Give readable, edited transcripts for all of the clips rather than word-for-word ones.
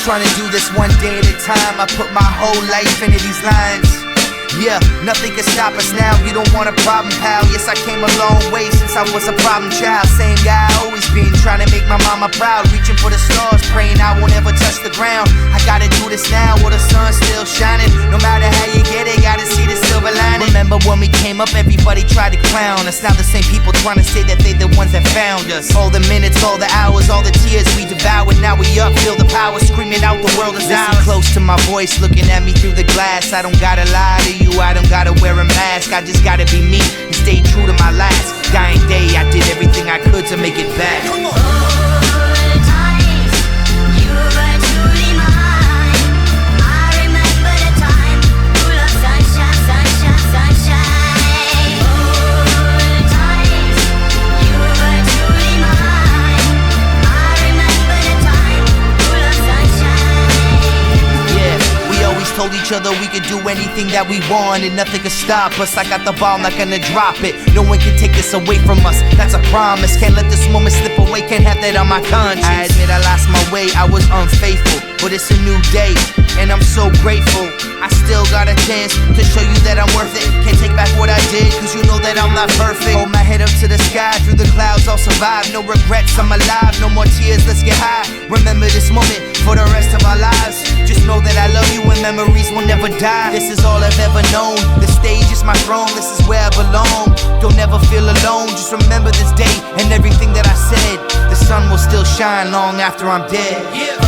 trying to do this one day at a time. I put my whole life into these lines. Yeah, nothing can stop us now. You don't want a problem, pal. Yes, I came a long way since I was a problem child. Same guy I always been, trying to make my mama proud. Reaching for the stars, praying I won't ever touch the ground. I gotta do this now while the sun's still shining. No matter how you get it, gotta see the silver lining. Remember when we came up, everybody tried to clown us. Now the same people trying to say that they the ones that found us. All the minutes, all the hours, all the tears we devoured. Now we up, feel the power, screaming out the world is ours. Listen close to my voice, looking at me through the glass. I don't gotta lie to you, I don't gotta wear a mask. I just gotta be me and stay true to my last dying day. I did everything I could to make it back. Come on. Told each other we could do anything that we want and nothing could stop us. I got the ball, not gonna drop it. No one can take this away from us, that's a promise. Can't let this moment slip away, can't have that on my conscience. I admit I lost my way, I was unfaithful, but it's a new day, and I'm so grateful. I still got a chance to show you that I'm worth it. Can't take back what I did, cause you know that I'm not perfect. Hold my head up to the sky, through the clouds I'll survive. No regrets, I'm alive, no more tears, let's get high. Remember this moment for the rest of our lives. Just know that I love you and memories will never die. This is all I've ever known, the stage is my throne, this is where I belong. Don't ever feel alone, just remember this day and everything that I said. The sun will still shine long after I'm dead. Yeah.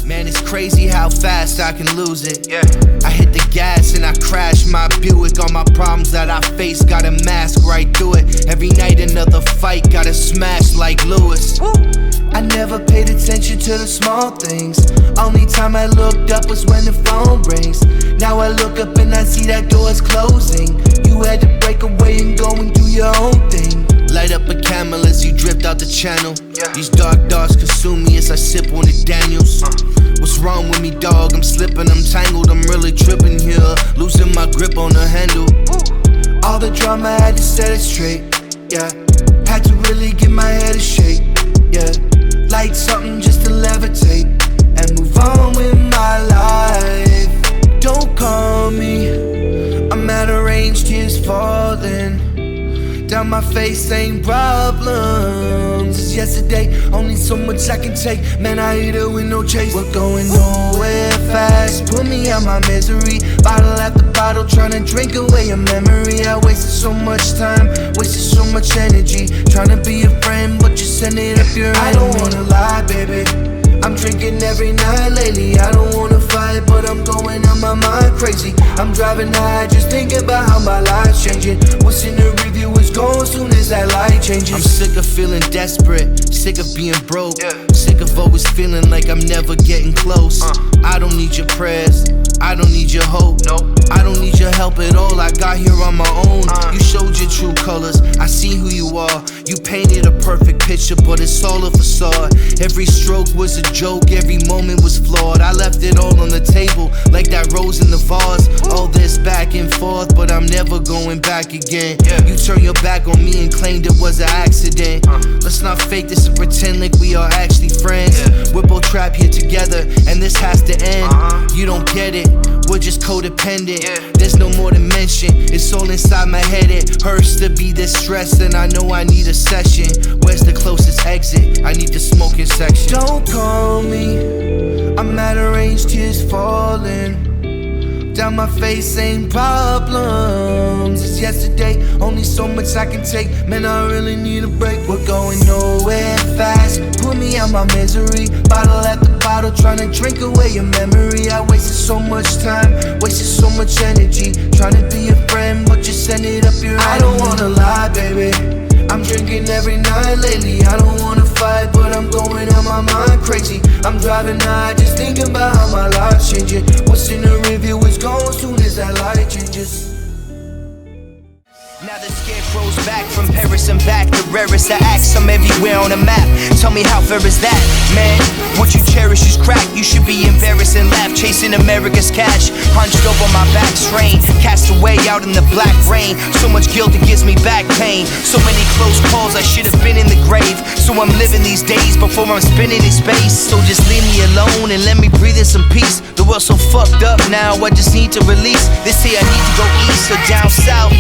Man, it's crazy how fast I can lose it. Yeah. I hit the gas and I crash my Buick. All my problems that I face, got a mask right through it. Every night another fight, gotta smash like Lewis. Woo. I never paid attention to the small things. Only time I looked up was when the phone rings. Now I look up and I see that door's closing. You had to break away and go and do your own thing. Light up a camel as you drift out the channel. Yeah. These dark thoughts consume me as I sip on the Daniels. What's wrong with me, dog? I'm slipping, I'm tangled, I'm really tripping here. Losing my grip on the handle. All the drama I had to set it straight. Yeah, had to really get my head a shake. Yeah, light something just to levitate and move on with my life. Don't call me, I'm at a range, tears falling down my face, same problems as yesterday. Only so much I can take, man, I hit it with no chase. We're going nowhere fast, put me out my misery. Bottle after bottle, trying to drink away a memory. I wasted so much time, wasted so much energy, trying to be a friend, but you send it up your enemy. I don't wanna lie, baby, I'm drinking every night lately. I don't wanna fight, but I'm going on my mind crazy. I'm driving high, just thinking about how my life's changing. What's in the review is gone soon as that light changes. I'm sick of feeling desperate, sick of being broke, sick of always feeling like I'm never getting close. I don't need your prayers, I don't need your hope, I don't need your help at all, I got here on my own. You showed your true colors, I see who you are. You painted a perfect picture, but it's all a facade. Every stroke was a joke, every moment was flawed. I left it all on the table, like that rose in the vase. All this back and forth, but I'm never going back again. You turn your back on me and claimed it was an accident. Let's not fake this and pretend like we are actually friends. We're both trapped here together, and this has to end. You don't get it, we're just codependent. There's no more to mention, it's all inside my head. It hurts to be this stressed, and I know I need a session. Where's the closest exit? I need the smoking section. Don't call me, I'm at a range, tears falling down my face, same problems as yesterday. Only so much I can take, man, I really need a break. We're going nowhere fast, put me out my misery. Bottle after bottle, trying to drink away your memory. I wasted so much time, wasted so much energy, trying to be a friend, but you send it up your enemy. I don't wanna lie, baby, I'm drinking every night lately. I don't wanna fight, but I'm going on my mind crazy. I'm driving high, just thinking about how my life Paris to Axe, I'm everywhere on the map. Tell me how fair is that, man? What you cherish is crack. You should be embarrassed and laugh, chasing America's cash. Hunched over my back strain, cast away out in the black rain. So much guilt it gives me back pain. So many close calls, I should have been in the grave. So I'm living these days before I'm spinning in space. So just leave me alone and let me breathe in some peace. The world's so fucked up now, I just need to release. They say I need to go east or down south,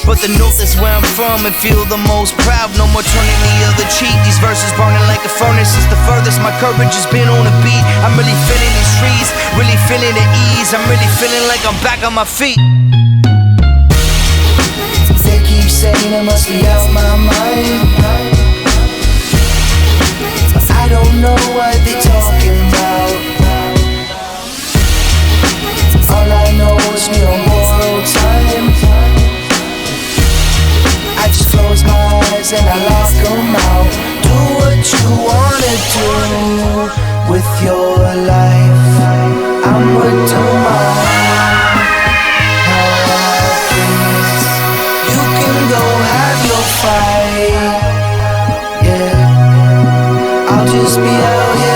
but the north is where I'm from and feel the most proud. No more turning the other cheek. These verses burning like a furnace. It's the furthest my courage has been on a beat. I'm really feeling these trees, really feeling the ease. I'm really feeling like I'm back on my feet. They keep saying I must be out my mind, but I don't know what they're talking about. All I know is we on borrowed time. I just close my eyes and I lock them out. Do what you wanna do with your life. I'ma do mine. How I please. You can go have your fight. Yeah, I'll just be out here.